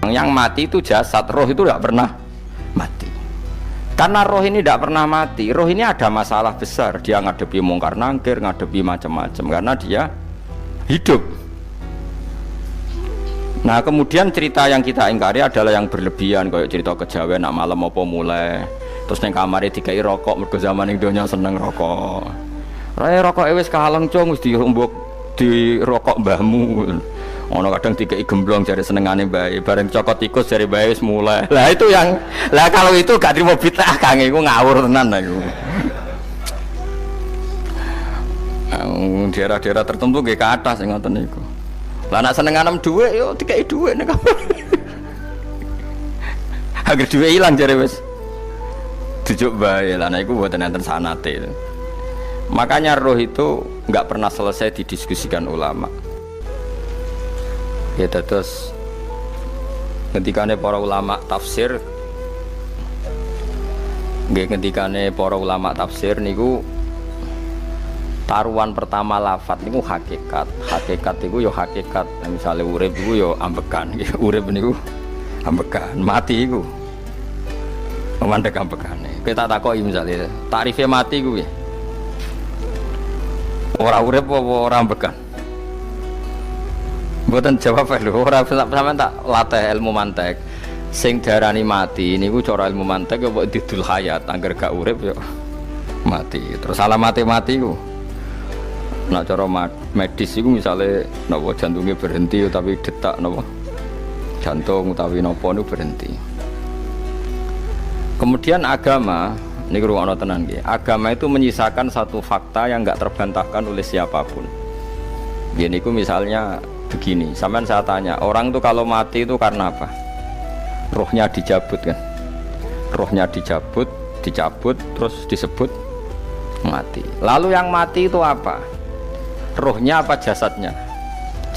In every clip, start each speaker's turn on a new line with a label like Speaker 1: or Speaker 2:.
Speaker 1: Yang mati itu jasad, roh itu tidak pernah mati. Karena roh ini tidak pernah mati, roh ini ada masalah besar. Dia ngadepi mungkar nangkir, ngadepi macam-macam karena dia hidup. Nah kemudian cerita yang kita ingkari adalah yang berlebihan, kayak cerita kejawen nak malam apa mulai terus neng kamare dikai rokok, mergo zaman ning donya seneng rokok. Raya rokok wis kaleng cung, wis dirumbuk di rokok mbahmu. Ono kadang dikai gemblong jare senengane bae, bareng cokot tikus jare bae wis mulai. Lah itu yang lah kalau itu gak trimo bid'ah Kang, iku ngawur tenan iku. Daerah-daerah tertentu nggih ke atas sing ngoten niku. Lah nek senenganem dhuwit yo dikai dhuwit nek kamar. Agar dhuwit ilang jare wis dijuk bae. Lah nek iku mboten enten sanate. Makanya roh itu enggak pernah selesai didiskusikan ulama. Ya terus ketikane para ulama tafsir nggih ketikane para ulama tafsir niku taruhan pertama lafat niku hakikat. Hakikat niku ya hakikat. Misale urip niku ya ambekan. Urip niku ambekan, mati iku mandek ambekane. Kita takoki misale takrife mati kuwi. Ora urip apa ora ambekan? Mboten jawab lho, ora sampean tak latih ilmu mantek. Sing diarani mati niku cara ilmu mantek ya mbok didul hayat, angger gak urip ya mati. Terus alamate mati ku. Nek cara medis iku misale napa jantungnya berhenti tapi detak napa jantung utawi napa niku berhenti. Kemudian agama niku ruwono tenan nggih. Agama itu menyisakan satu fakta yang enggak terbantahkan oleh siapapun. Ya niku misalnya begini, sampean saya tanya, orang itu kalau mati itu karena apa? Rohnya dicabut kan? Rohnya dicabut, terus disebut mati. Lalu yang mati itu apa? Rohnya apa jasadnya?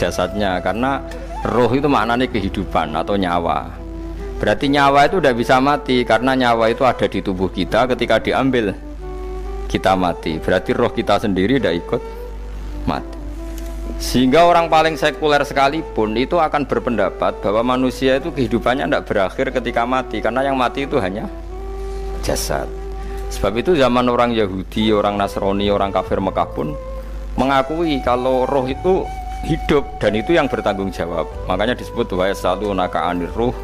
Speaker 1: Jasadnya, karena roh itu maknanya kehidupan atau nyawa. Berarti nyawa itu udah bisa mati, karena nyawa itu ada di tubuh kita, ketika diambil kita mati. Berarti roh kita sendiri udah ikut mati. Sehingga orang paling sekuler sekalipun itu akan berpendapat bahwa manusia itu kehidupannya tidak berakhir ketika mati, karena yang mati itu hanya jasad. Sebab itu zaman orang Yahudi, orang Nasrani, orang kafir Mekah pun mengakui kalau roh itu hidup dan itu yang bertanggung jawab. Makanya disebut wa yasalunaka 'anir ruh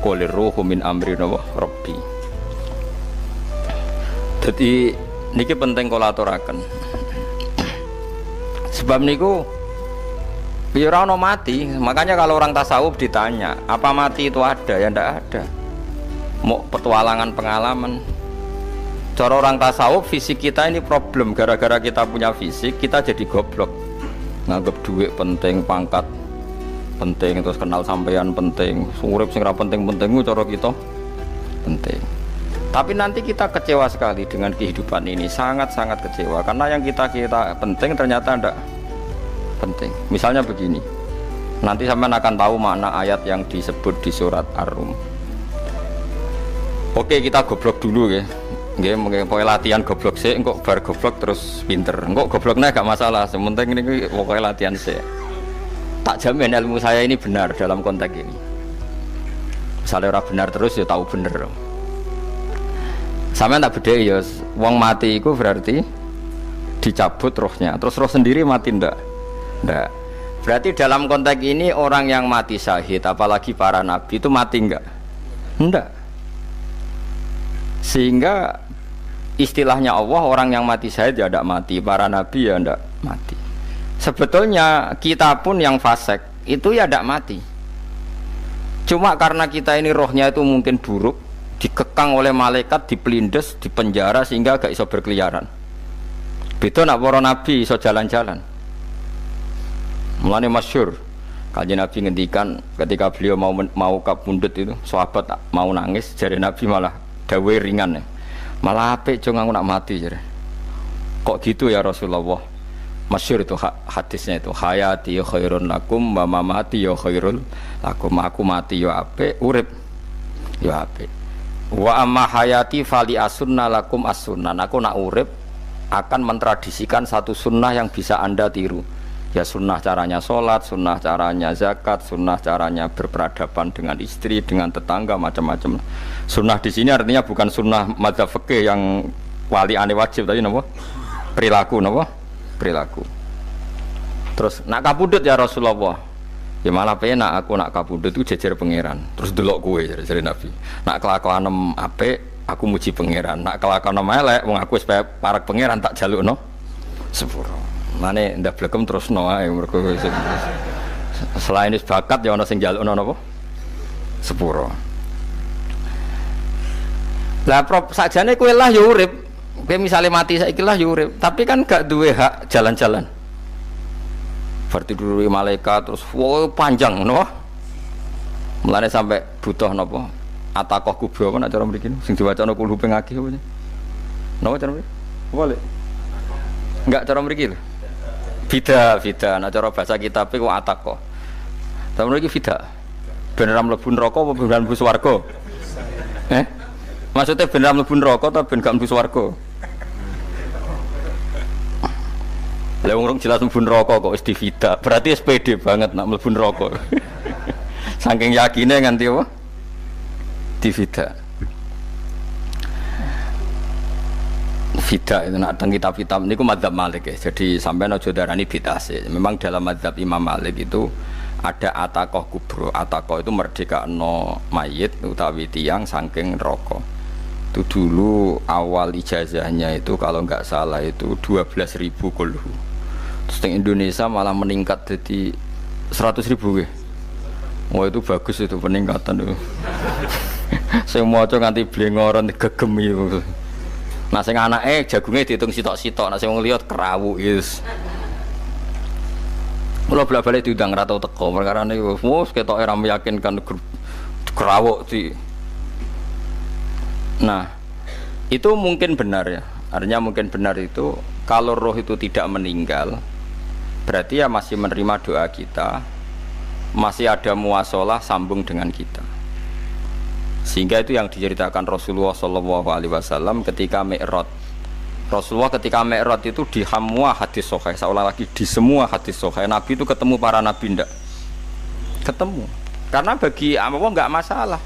Speaker 1: qul ruhu min amri rabbi. Jadi niki penting kula aturaken. Sebab niku ya ora ono mati. Makanya kalau orang tasawuf ditanya, apa mati itu ada? Ya ndak ada. Mau petualangan pengalaman. Cara orang tasawuf fisik kita ini problem, gara-gara kita punya fisik kita jadi goblok. Nganggep duit penting, pangkat penting, terus kenal sampean penting, urip sing ra penting-penting cara kita penting. Tapi nanti kita kecewa sekali dengan kehidupan ini, sangat-sangat kecewa karena yang kita penting ternyata ndak penting. Misalnya begini, nanti sampean akan tahu makna ayat yang disebut di surat Ar-Rum. Oke, kita goblok dulu ya. Nggih, mengke latihan goblok sik, engko bar goblok terus pinter. Engko gobloknya gak masalah, sementing ini pokoknya latihan sik. Tak jamin ilmu saya ini benar dalam konteks ini. Misalnya orang benar terus ya tahu bener. Sampeyan tak bedheki ya, wong mati itu berarti dicabut rohnya. Terus roh sendiri mati ndak? Ndak. Berarti dalam konteks ini orang yang mati syahid, apalagi para nabi itu mati enggak? Enggak. Sehingga istilahnya Allah, orang yang mati syahid ya tidak mati, para nabi ya tidak mati. Sebetulnya kita pun yang fasik itu ya tidak mati. Cuma karena kita ini rohnya itu mungkin buruk, dikekang oleh malaikat, dipelindes, dipenjara sehingga gak iso berkeliaran. Beda nak para nabi iso jalan-jalan. Mulane masyhur Kanjeng Nabi ngendikan ketika beliau mau kabundut itu, sahabat mau nangis, jare Nabi malah dawe ringan ya. Malah apik cung aku nak mati jare. Kok gitu ya Rasulullah? Masyhur itu hadisnya itu, hayati khairun lakum wa mamati ya khairul lakum. Aku mati ya apik, urip ya apik. Wa amma hayati fali asunna lakum as-sunnah. Aku nak urip akan mentradisikan satu sunnah yang bisa Anda tiru. Ya sunnah caranya sholat, sunnah caranya zakat, sunnah caranya berperadaban dengan istri, dengan tetangga, macam-macam. Sunnah di sini artinya bukan sunnah madzhab fikih yang wali ane wajib tadi, napa? Perilaku, napa? Perilaku. Terus nak kabudut ya Rasulullah. Ya malah penak aku nak kabudut itu jejer pangeran. Terus delok kowe jare Nabi. Nak kelakuanem apik aku muji pangeran. Nak kelakuanem elek wong aku wis parek pangeran tak jalukno sepuro. Mane ndak blekem terusno ae mergo selain wis bakat ya ana sing jalukno napa? Sepuro. Lah prop sakjane kowe lah ya urip. Kowe misale mati saiki lah ya urip, tapi kan gak duwe hak jalan-jalan. Berarti dulu malaikat terus wow panjang no, mulane sampai butuh nopo atakoh kubro apa nak cara mriki sing diwacana kulo ping akeh apa napa cara mriki boleh enggak cara mriki lho fida nak cara bahasa kitab iku atakoh ta mriki fida ben ora mlebu neraka apa ben mlebu swarga maksudnya ben ora mlebu neraka ta ben gak mlebu swarga. Lah wong jelas mlebu neraka kok wis divida. Berarti SPD banget nak mlebu neraka. Saking yakine nganti apa? Divida. Vida itu nak teng kitab-kitab niku madzhab Malik ya. Jadi sampean aja darani bid'ah sih. Memang dalam madzhab Imam Malik itu ada atakoh kubro. Atakoh itu merdekakno mayit utawi tiyang saking neraka. Itu dulu awal ijazahnya itu kalau enggak salah itu 12.000 kulhu. Terus di Indonesia malah meningkat jadi 100.000 ya. Wah itu bagus itu peningkatan itu. Saya mau coba nganti blengoran gegem itu. Nah sing anake jagungnya dihitung sitok-sitok, nah sing wong liya kerawu is. Kula bolak-balik diundang ra tau teko perkara niku. Wes ketok ora meyakinkan kerawuk di. Nah, itu mungkin benar ya. Artinya mungkin benar itu kalau roh itu tidak meninggal berarti ya masih menerima doa kita, masih ada muasalah sambung dengan kita. Sehingga itu yang diceritakan Rasulullah SAW ketika Mi'raj. Rasulullah ketika Mi'raj itu di semua hadis sahih, seolah lagi di semua hadis sahih Nabi itu ketemu para nabi ndak? Ketemu. Karena bagi Allah nggak masalah.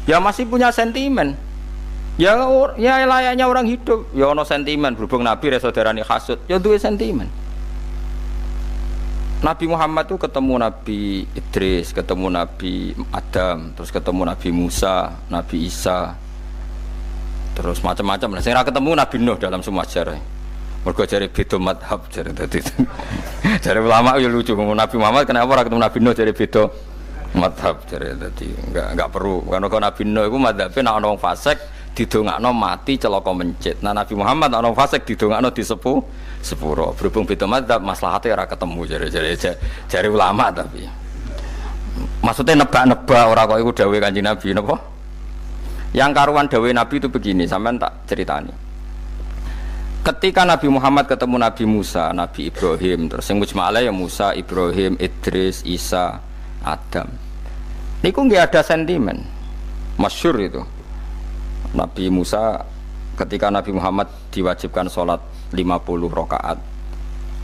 Speaker 1: Ya masih punya sentimen. Ya layaknya orang hidup. Ya ono sentimen berhubung Nabi saudarane hasud, ya duwe sentimen. Nabi Muhammad itu ketemu Nabi Idris, ketemu Nabi Adam, terus ketemu Nabi Musa, Nabi Isa, terus macam-macam. Sing ra ketemu Nabi Nuh dalam semua sejarah. Mergo jare beda madhab jare dadi. Jare ulama ya lucu ngomong Nabi Muhammad kenapa ora ketemu Nabi Nuh jare beda madhab jare dadi enggak perlu. Karena Nabi Nuh iku madhabe nek ana wong fasik didongakno mati celaka mencit. Nah Nabi Muhammad ana wong fasik didongakno disepuh sepuro. Berhubung beda madzhab maslahatnya ora ketemu jare ulama tapi. Maksudnya nebak-nebak ora kok iku dawuhe Kanjeng Nabi napa? Yang karuan dawuhe Nabi itu begini, sampean tak ceritani. Ketika Nabi Muhammad ketemu Nabi Musa, Nabi Ibrahim, terus sing mujma'ala ya Musa, Ibrahim, Idris, Isa, Adam. Niku nggih ada sentimen. Masyhur itu. Nabi Musa ketika Nabi Muhammad diwajibkan sholat 50 rakaat,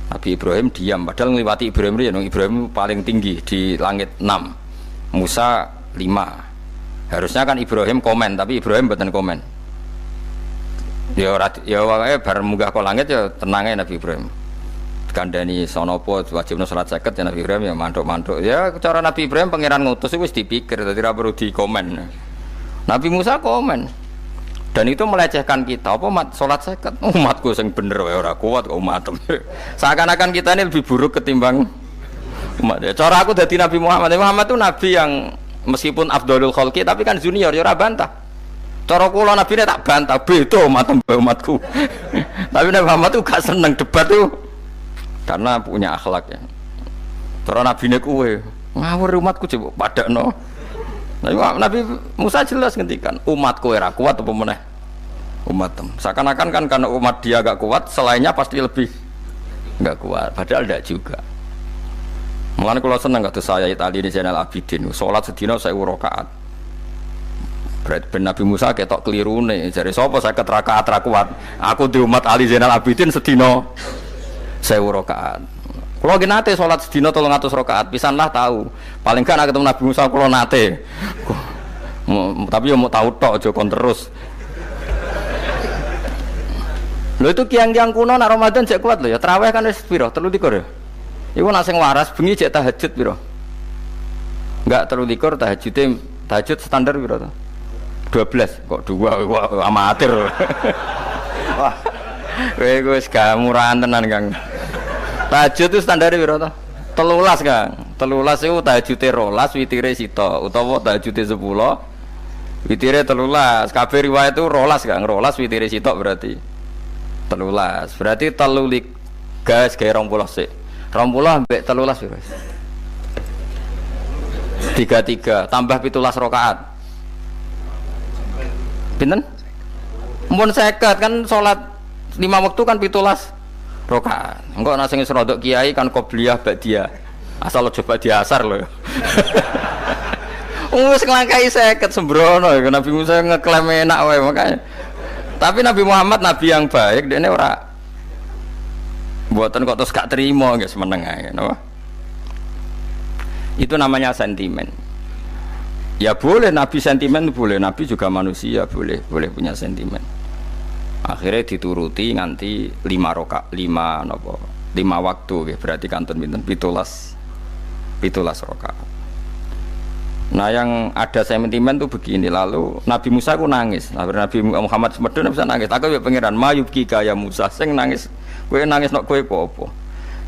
Speaker 1: Nabi Ibrahim diam padahal ngliwati Ibrahim ya, Ibrahim paling tinggi di langit 6, Musa 5. Harusnya kan Ibrahim komen tapi Ibrahim mboten komen. Ya wae bar munggah ke langit ya tenange Nabi Ibrahim. Kandhani sonopo wajibna salat 50 ya Nabi Ibrahim ya mantuk-mantuk. Ya cara Nabi Ibrahim pangeran ngutus wis dipikir dadi ora perlu dikomen. Nabi Musa komen. Dan itu melecehkan kita, apa sholat seket umatku yang bener ora kuat kok umat. Seakan-akan kita ini lebih buruk ketimbang umat. Cara aku dari Nabi Muhammad itu nabi yang meskipun afdhalul khalqi tapi kan junior ya ora bantah. Cara kula nabi ini tak bantah, beda umatku. Tapi Nabi Muhammad itu gak seneng debat tuh karena punya akhlak ya. Cara nabi ini kuwe ngawur umatku coba padakno. Nabi Musa jelas ngendikan umatku ora kuat apa meneh umatem. Seakan-akan kan karena umat dia agak kuat, selainnya pasti lebih enggak kuat. Padahal tidak juga. Mulane kula seneng kados saya Itali di Zainal Abidin, salat sedina 1000 rakaat. Berarti ben Nabi Musa ketok kelirune, jare sapa 50 rakaat ra kuat. Aku di umat Ali Zainal Abidin sedina 1000 rakaat. Kalau nggih nate salat sedina 300 rakaat, pisanlah tahu. Paling kan ketemu Nabi Musa kula nate. Tapi ya mau tahu tok aja kon terus. Lho itu kiang-kiang kuno nak Ramadan cek kuat lho ya. Tarawih kan wis piro? 23 ya. Iku nak sing waras bengi cek tahajud piro? Enggak 23 tahajud standar piro to? 12 kok 2 kok amatir. Wah. Kowe wis gak murahan tenan Kang. Tahajud itu standar piro to? 13 Kang. 13 iku tahajude 12 witire sita utawa tahajude 10 witire 13. Kabeh riwayat itu 12 Kang. 12 witire sita berarti 13. Berarti 3 gas gawe 20 sik. 20 ambek 13 piro? 33 tambah 17 rakaat. Pinten? Mun 50 kan salat 5 waktu kan 17 rakaat. Engko ana sing rodok kiai kan qobliyah ba'diyah. Asal coba diasar lho. Wis nglangkai 50 sembrono ya Nabi Musa ngeklaim enak wae makanya. Tapi Nabi Muhammad nabi yang baik dene ora mboten kok terus gak terima nggih semeneng ae napa. Itu namanya sentimen. Ya boleh Nabi sentimen boleh, Nabi juga manusia boleh punya sentimen. Akhirnya dituruti nganti 5 waktu nggih berarti kanton pinten 17 rakaat. Nah yang ada sentimen tuh begini, lalu Nabi Musa ku nangis. Nabi Muhammad semedon bisa nangis. Aku ya pangeran mayubki kaya Musa sing nangis. Kowe nangis nok kowe apa?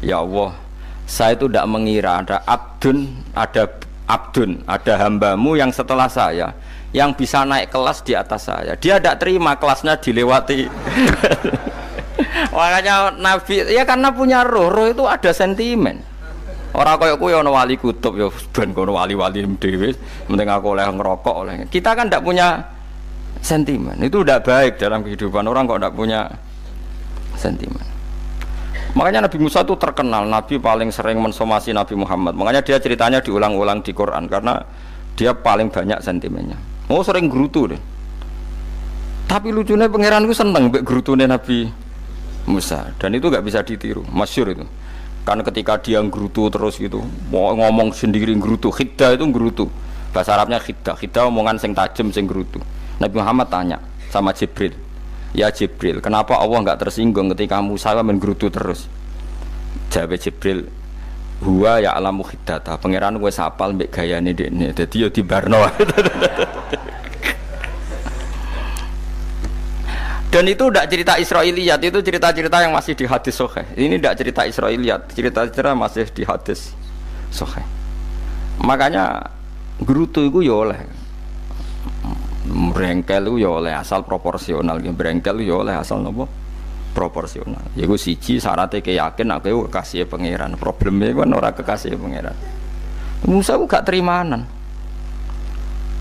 Speaker 1: Ya Allah, saya itu tidak mengira ada hambamu yang setelah saya yang bisa naik kelas di atas saya. Dia tidak terima kelasnya dilewati. Makanya Nabi ya karena punya roh itu ada sentimen. Orang kaya kowe ana wali kutub ya ben kono wali-wali dhewe, penting aku oleh ngerokok oleh. Kita kan tidak punya sentimen. Itu tidak baik dalam kehidupan orang kok tidak punya sentimen. Makanya Nabi Musa itu terkenal Nabi paling sering mensomasi Nabi Muhammad. Makanya dia ceritanya diulang-ulang di Quran karena dia paling banyak sentimennya. Oh sering gerutu deh. Tapi lucunya pangeran itu seneng mbek gerutune Nabi Musa dan itu nggak bisa ditiru, masyhur itu. Kan ketika dia nggerutu terus gitu, mau ngomong sendiri nggerutu, khiddah itu nggerutu. Bahasa Arabnya khiddah omongan sing tajem sing nggerutu. Nabi Muhammad tanya sama Jibril, ya Jibril, kenapa Allah enggak tersinggung ketika Musa menggerutu terus? Jawab Jibril, huwa ya alamu khiddata, pangeran wis hafal mbek gayane dekne, dadi yo dibarno. Dan itu tidak cerita Israiliyat, itu cerita-cerita yang masih di hadis sahih. Ini tidak cerita Israiliyat, cerita-cerita masih di hadis sahih. Makanya gerutu itu ya oleh, brengkel itu ya oleh asal proporsional, brengkel itu ya oleh asal nopo proporsional. Yaiku siji syaratnya keyakin aku kekasih pangeran. Problemnya kan orang kekasih pangeran. Musa itu gak terimanan.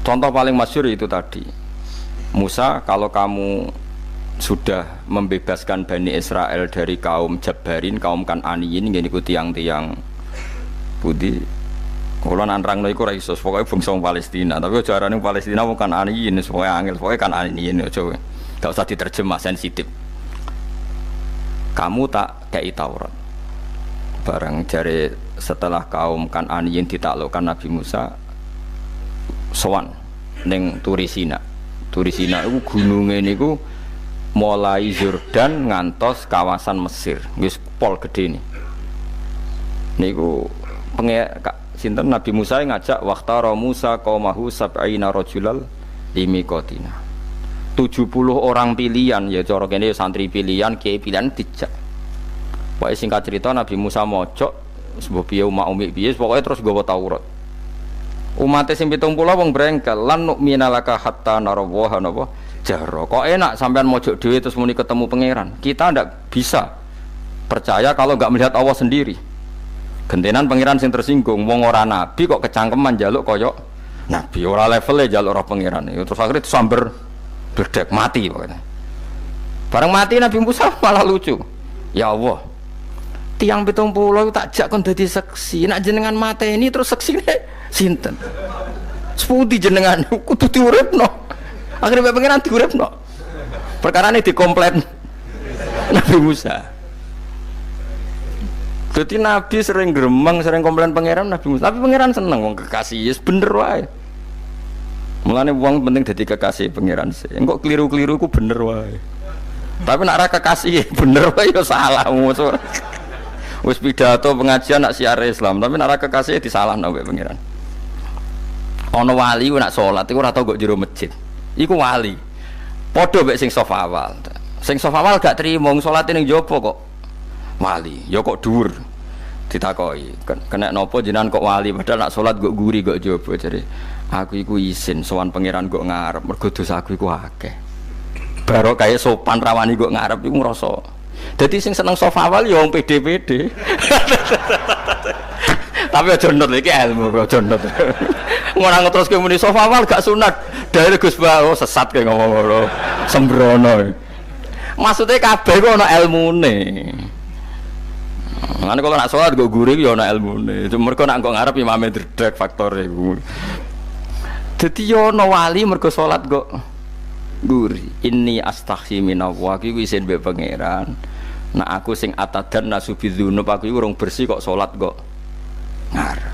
Speaker 1: Contoh paling masyhur itu tadi. Musa, kalau kamu sudah membebaskan Bani Israel dari kaum Jabbarin, kaum Kan'aniyin, ngene iku tiang-tiang budi. Kula nanrangno iku ora iso, pokoke bangsa Palestina, tapi aja arane Palestina wong Kan'aniyin, pokoke angel, pokoke Kan'aniyin aja. Enggak usah diterjemah sensitif. Kamu tak kei Taurat. Barang jare setelah kaum Kan'aniyin ditaklukkan Nabi Musa sowan ning Turisina. Turisina iku gununge niku mulai Yordan ngantos kawasan Mesir, wis pol gede nih. Niku sinten Nabi Musa ngajak waqtara Musa qaumahu sab'ina rajulal limiqatina. 70 orang pilihan ya cara kene santri pilihan, kiai pilihan dijak. Pokoke singkat cerita Nabi Musa mojok sebab piye umat umik piye pokoke terus nggawa Taurat. Umate sing 70 wong brengkel lan nu'mina laka hatta narawaha napa jahra. Kok enak sampean mojok dhewe terus muni ketemu pangeran. Kita ndak bisa percaya kalau enggak melihat Allah sendiri. Gentenan pangeran sing tersinggung, wong ora nabi kok kecangkeman njaluk kaya nabi, ora levele njaluk roh pangeran. Terus akhirnya sambar bledek mati pokoknya. Bareng mati Nabi Musa malah lucu. Ya Allah, tiang 70 tak jak kon dadi seksi. Nek jenengan mateni terus seksine sinten? Sepundi jenengan kudu diuripno. Akhirnya pengiran diuripno. Perkara ini dikomplain Nabi Musa. Jadi Nabi sering gremeng, sering komplain pangeran Nabi Musa. Tapi pangeran seneng wong kekasih, yes bener wae. Mulane wong penting dadi kekasih pangeran sih. Engko keliru-keliru ku bener wae. Tapi nak ra kekasih bener wae ya salah. Wis pidato pengajian nak siar Islam, tapi nak ra kekasih disalahno wae pangeran. Ana wali ku nak salat iku ora tau kok jero masjid. Iku wali. Padha mek sing saf awal. Sing saf awal gak trimo salate ning jopo kok. Wali, ya kok dhuwur. Ditakoki, kena napa jenengan kok wali padahal nak salat kok guri kok jaba jare. Aku iku isin sowan pangeran kok ngarep mergo dosa aku iku akeh. Baro kaya sopan rawani kok ngarep iku ngrasa. Dadi sing seneng saf awal ya wong pede-pede. Tapi aja nut iki ilmu aja nut. Ngono ngeteruske muni saf awal gak sunat. Dari Gus Bawo sesat kaya ngomong ngono. Sembrono. Maksudnya kabeh kok ana ilmune. Lan kalau nak sholat gue gurih ya ana ilmune. Mergo nak kok ngarep imame dredeg faktore iku. Dadi yo ana wali mergo sholat kok gurih. Inni astaghfi minallah iki isin mbek pangeran. Nak aku sing atadan nasubidzunub aku iki urung bersih kok sholat kok ngarep.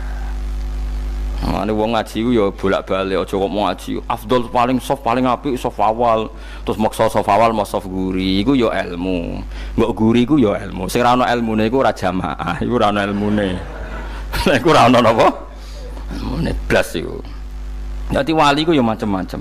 Speaker 1: Mane wong ngaji ku ya bolak-balik aja kok mau ngaji. Afdol paling soft paling apik soft awal. Terus maksa soft awal mau soft guri iku ya ilmu. Mbok guri ku ya ilmu. Sing ora ana ilmune iku ora jamaah, iku ora ana ilmune. Nek ora ana napa? Ilmune blas iku. Dadi wali ku ya macam-macam.